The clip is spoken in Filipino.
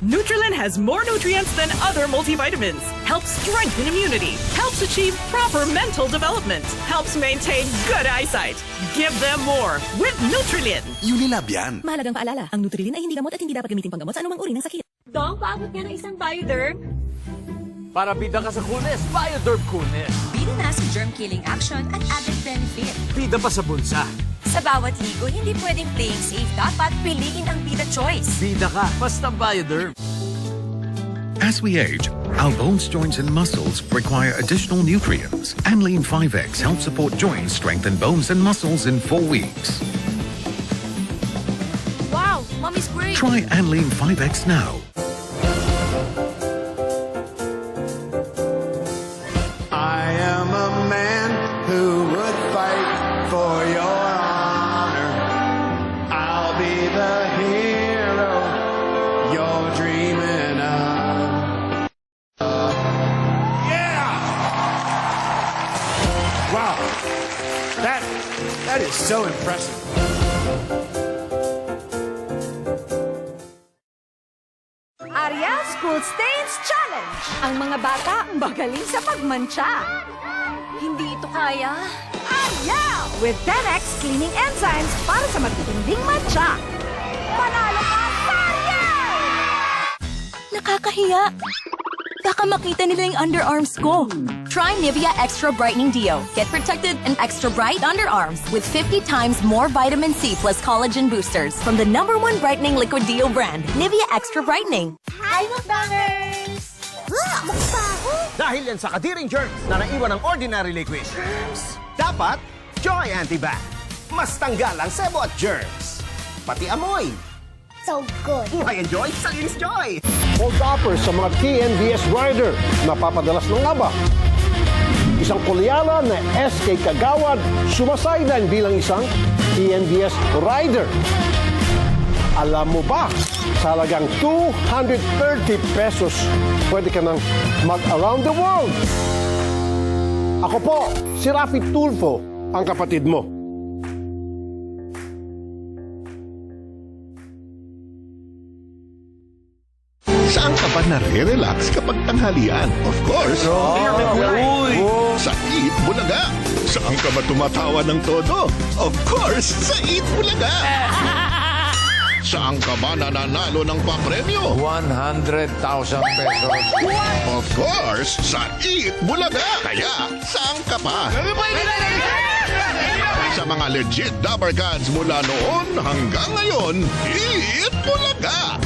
Nutrilin has more nutrients than other multivitamins. Helps strengthen immunity. Helps achieve proper mental development. Helps maintain good eyesight. Give them more with Nutrilin. Unilab yan. Mahalagang paalala, ang Nutrilin ay hindi gamot at hindi dapat gamitin panggamot sa anumang uri ng sakit. Dong, paabot nga ng isang Bioderm. Para bida ka sa coolness, Bioderm Coolness. Bida na sa germ-killing action at added benefit. Bida pa sa bulsa. Sa bawat ligo, hindi pwedeng playing safe. Dapat piliin ang Bida Choice. Bida ka, basta Bioderm. As we age, our bones, joints, and muscles require additional nutrients. Anlene 5X helps support joints, strengthen bones and muscles in 4 weeks. Wow, Mommy's great. Try Anlene 5X now. I am a man who would fight for your honor. I'll be the hero you're dreaming of. Yeah! Wow, that is so impressive. Ariel School Stains Challenge! Ang mga bata magaling sa pagmantsa. Hindi ito kaya. Ariel! With 10x cleaning enzymes para sa matitinding mantsa. Panalo ka sa Ariel! Nakakahiya. Baka makita nila yung underarms ko. Try Nivea Extra Brightening Deo. Get protected and extra bright underarms with 50 times more vitamin C plus collagen boosters from the #1 brightening liquid deo brand, Nivea Extra Brightening. Hi, McDonald's! Dahil yan sa kadiring germs na naiwan ng ordinary liquid. Dapat, Joy Antibac. Mas tanggal ang sebo at germs. Pati amoy. So good. Buhay ang Joy sa Linis Joy. Hold offers sa mga TNVS rider na papadalas ng aba. Isang kulyala na SK Kagawad sumasaydan bilang isang TNVS rider. Alam mo ba, sa halagang 230 pesos, pwede ka nang mag-around the world. Ako po, si Rafi Tulfo, ang kapatid mo. Saan ka ba nare-relax kapag tanghalian? Of course, sa Eat Bulaga. Saan ka ba tumatawa ng todo? Of course, sa Eat Bulaga. Saan ka ba nananalo ng papremyo? 100,000 pesos. Of course, sa Eat Bulaga. Kaya, saan ka pa? Sa mga legit Dabber Cans mula noon hanggang ngayon, Eat Bulaga.